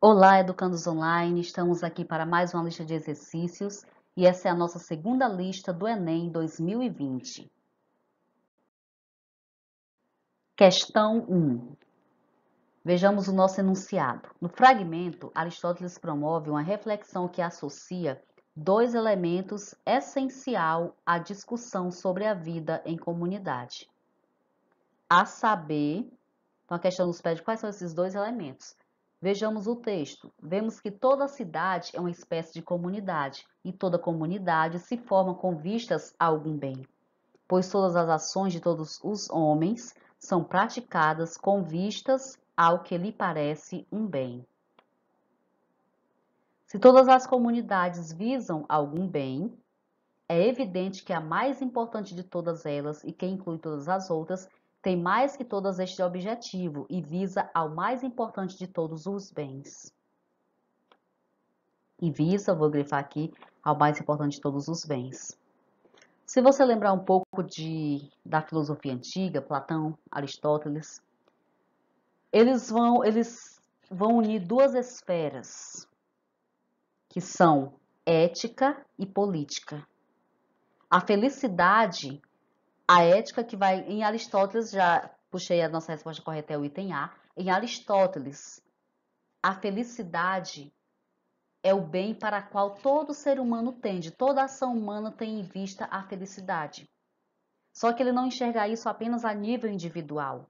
Olá, educandos online, estamos aqui para mais uma lista de exercícios e essa é a nossa segunda lista do Enem 2020. Questão 1. Vejamos o nosso enunciado. No fragmento, Aristóteles promove uma reflexão que associa dois elementos essenciais à discussão sobre a vida em comunidade. A saber, então a questão nos pede quais são esses dois elementos. Vejamos o texto. Vemos que toda cidade é uma espécie de comunidade e toda comunidade se forma com vistas a algum bem, pois todas as ações de todos os homens são praticadas com vistas ao que lhe parece um bem. Se todas as comunidades visam algum bem, é evidente que a mais importante de todas elas, e que inclui todas as outras, tem mais que todas este objetivo e visa ao mais importante de todos os bens. E visa, vou grifar aqui, ao mais importante de todos os bens. Se você lembrar um pouco da filosofia antiga, Platão, Aristóteles, eles vão unir duas esferas, que são ética e política. A felicidade, a ética que vai em Aristóteles, já puxei a nossa resposta correta, é o item A. Em Aristóteles, a felicidade é o bem para o qual todo ser humano tende, toda ação humana tem em vista a felicidade. Só que ele não enxerga isso apenas a nível individual.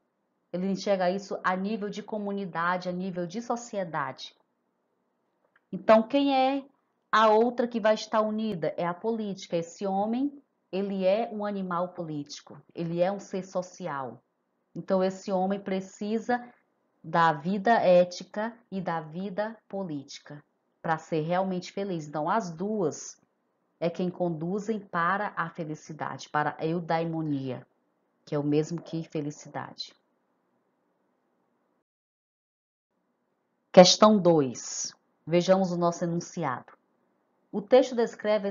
Ele enxerga isso a nível de comunidade, a nível de sociedade. Então, quem é a outra que vai estar unida? É a política. Esse homem, ele é um animal político, ele é um ser social. Então, esse homem precisa da vida ética e da vida política para ser realmente feliz. Então, as duas é quem conduzem para a felicidade, para a eudaimonia, que é o mesmo que felicidade. Questão 2. Vejamos o nosso enunciado. O texto descreve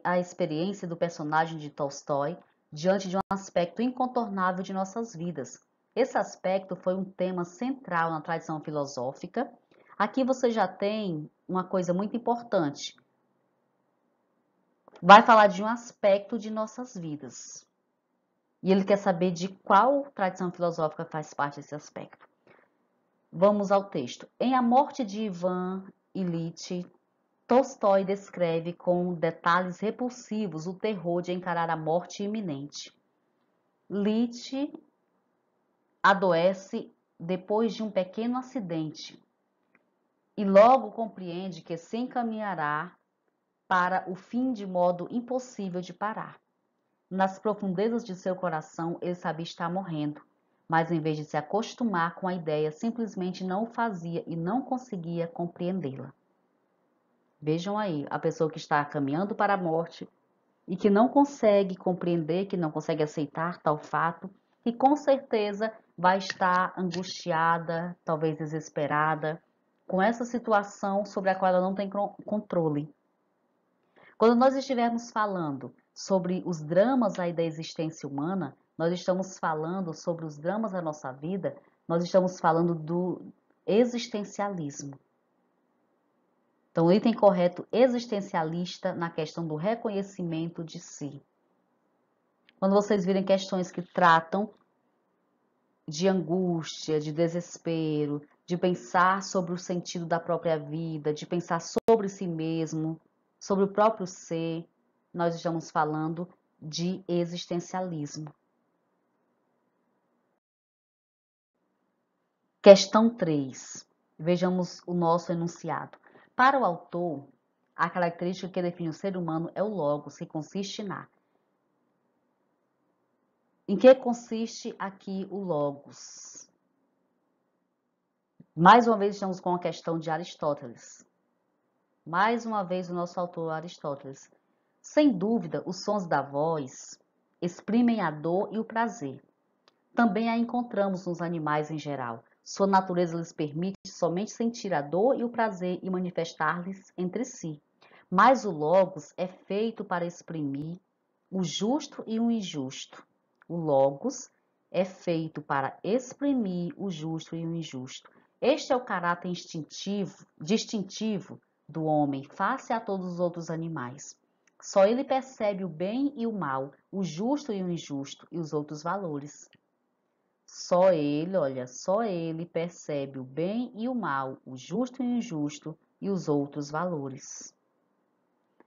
a experiência do personagem de Tolstói diante de um aspecto incontornável de nossas vidas. Esse aspecto foi um tema central na tradição filosófica. Aqui você já tem uma coisa muito importante. Vai falar de um aspecto de nossas vidas. E ele quer saber de qual tradição filosófica faz parte desse aspecto. Vamos ao texto. Em A Morte de Ivan Ilitch, Tolstói descreve com detalhes repulsivos o terror de encarar a morte iminente. Ilitch adoece depois de um pequeno acidente e logo compreende que se encaminhará para o fim de modo impossível de parar. Nas profundezas de seu coração, ele sabia estar morrendo, mas em vez de se acostumar com a ideia, simplesmente não o fazia e não conseguia compreendê-la. Vejam aí, a pessoa que está caminhando para a morte e que não consegue compreender, que não consegue aceitar tal fato, e com certeza vai estar angustiada, talvez desesperada, com essa situação sobre a qual ela não tem controle. Quando nós estivermos falando sobre os dramas aí da existência humana, nós estamos falando sobre os dramas da nossa vida, nós estamos falando do existencialismo. Então, o item correto existencialista na questão do reconhecimento de si. Quando vocês virem questões que tratam de angústia, de desespero, de pensar sobre o sentido da própria vida, de pensar sobre si mesmo, sobre o próprio ser, nós estamos falando de existencialismo. Questão 3. Vejamos o nosso enunciado. Para o autor, a característica que define o ser humano é o logos, que consiste na. Em que consiste aqui o logos? Mais uma vez estamos com a questão de Aristóteles. Mais uma vez o nosso autor Aristóteles. Sem dúvida, os sons da voz exprimem a dor e o prazer. Também a encontramos nos animais em geral. Sua natureza lhes permite somente sentir a dor e o prazer e manifestar-lhes entre si. Mas o logos é feito para exprimir o justo e o injusto. O logos é feito para exprimir o justo e o injusto. Este é o caráter distintivo do homem face a todos os outros animais. Só ele percebe o bem e o mal, o justo e o injusto e os outros valores. Só ele, olha, só ele percebe o bem e o mal, o justo e o injusto e os outros valores.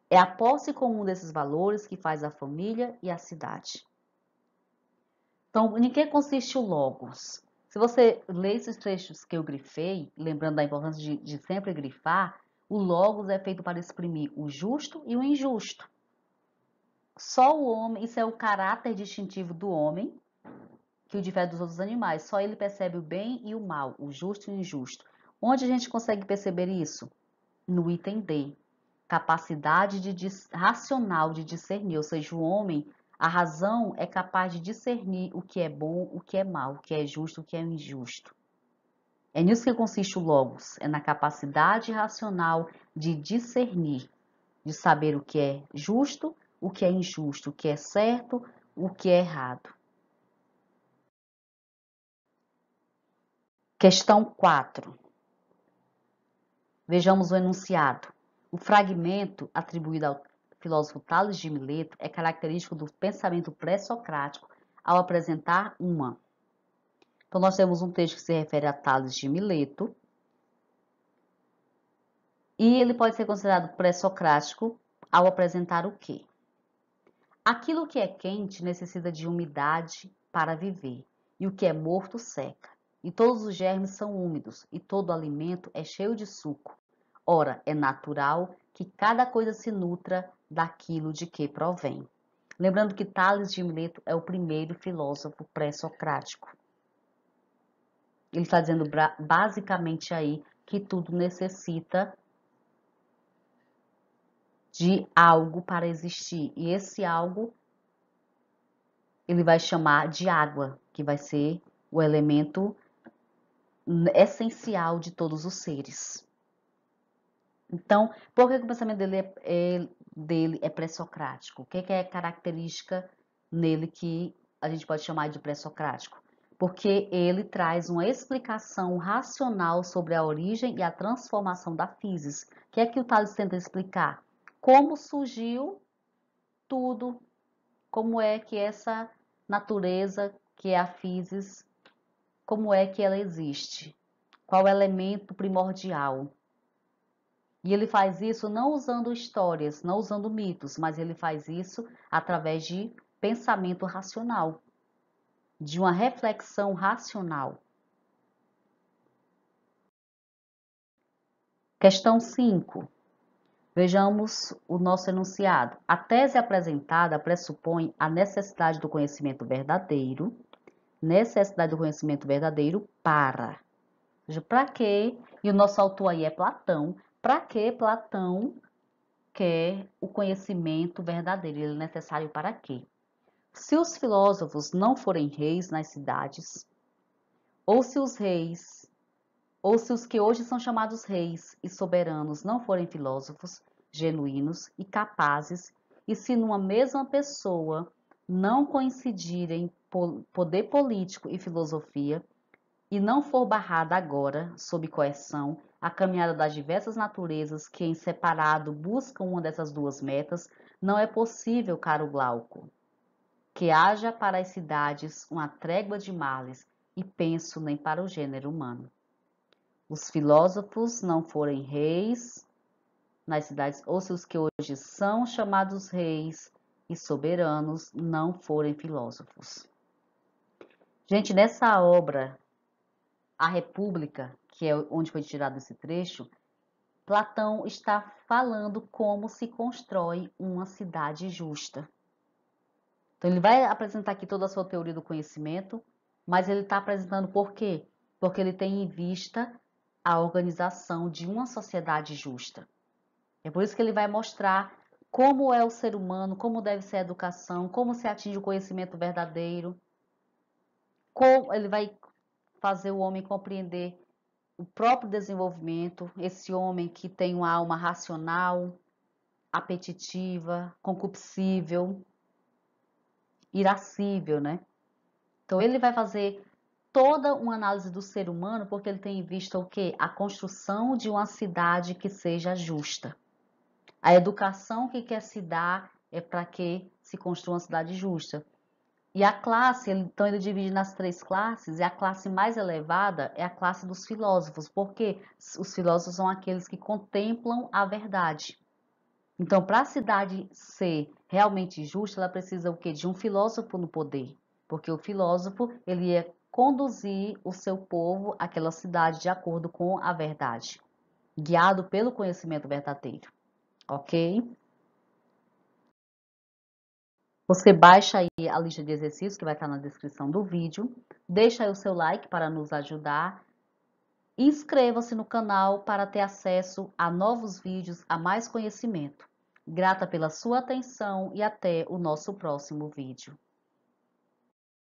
É a posse comum desses valores que faz a família e a cidade. Então, em que consiste o logos? Se você ler esses trechos que eu grifei, lembrando da importância de sempre grifar, o logos é feito para exprimir o justo e o injusto. Só o homem, isso é o caráter distintivo do homem, que o difere dos outros animais. Só ele percebe o bem e o mal, o justo e o injusto. Onde a gente consegue perceber isso? No item D. Capacidade racional de discernir, ou seja, o homem, a razão é capaz de discernir o que é bom, o que é mal, o que é justo, o que é injusto. É nisso que consiste o logos, é na capacidade racional de discernir, de saber o que é justo, o que é injusto, o que é certo, o que é errado. Questão 4. Vejamos o enunciado. O fragmento atribuído ao filósofo Tales de Mileto é característico do pensamento pré-socrático ao apresentar uma. Então, nós temos um texto que se refere a Tales de Mileto e ele pode ser considerado pré-socrático ao apresentar o quê? Aquilo que é quente necessita de umidade para viver, e o que é morto seca. E todos os germes são úmidos, e todo alimento é cheio de suco. Ora, é natural que cada coisa se nutra daquilo de que provém. Lembrando que Tales de Mileto é o primeiro filósofo pré-socrático. Ele está dizendo basicamente aí que tudo necessita de algo para existir. E esse algo ele vai chamar de água, que vai ser o elemento essencial de todos os seres. Então, por que o pensamento dele é pré-socrático? O que é característica nele que a gente pode chamar de pré-socrático? Porque ele traz uma explicação racional sobre a origem e a transformação da física. O que é que o Tales tenta explicar? Como surgiu tudo, como é que essa natureza, que é a física, como é que ela existe? Qual é o elemento primordial? E ele faz isso não usando histórias, não usando mitos, mas ele faz isso através de pensamento racional, de uma reflexão racional. Questão 5. Vejamos o nosso enunciado. A tese apresentada pressupõe a necessidade do conhecimento verdadeiro para. Ou seja, para quê? E o nosso autor aí é Platão. Para que Platão quer o conhecimento verdadeiro? Ele é necessário para quê? Se os filósofos não forem reis nas cidades, ou se os que hoje são chamados reis e soberanos não forem filósofos genuínos e capazes, e se numa mesma pessoa não coincidirem poder político e filosofia, e não for barrada agora, sob coerção, a caminhada das diversas naturezas que em separado buscam uma dessas duas metas, não é possível, caro Glauco, que haja para as cidades uma trégua de males e penso nem para o gênero humano. Os filósofos não forem reis nas cidades, ou se os que hoje são chamados reis e soberanos não forem filósofos. Gente, nessa obra, A República, que é onde foi tirado esse trecho, Platão está falando como se constrói uma cidade justa. Então, ele vai apresentar aqui toda a sua teoria do conhecimento, mas ele está apresentando por quê? Porque ele tem em vista a organização de uma sociedade justa. É por isso que ele vai mostrar como é o ser humano, como deve ser a educação, como se atinge o conhecimento verdadeiro, como ele vai fazer o homem compreender o próprio desenvolvimento, esse homem que tem uma alma racional, apetitiva, concupiscível, irascível, né? Então ele vai fazer toda uma análise do ser humano, porque ele tem em vista o quê? A construção de uma cidade que seja justa. A educação que quer se dar é para que se construa uma cidade justa. E a classe, então ele divide nas 3 classes, e a classe mais elevada é a classe dos filósofos, porque os filósofos são aqueles que contemplam a verdade. Então, para a cidade ser realmente justa, ela precisa o quê? De um filósofo no poder, porque o filósofo, ele ia conduzir o seu povo àquela cidade de acordo com a verdade, guiado pelo conhecimento verdadeiro, ok? Você baixa aí a lista de exercícios que vai estar na descrição do vídeo, deixa aí o seu like para nos ajudar, inscreva-se no canal para ter acesso a novos vídeos, a mais conhecimento. Grata pela sua atenção e até o nosso próximo vídeo.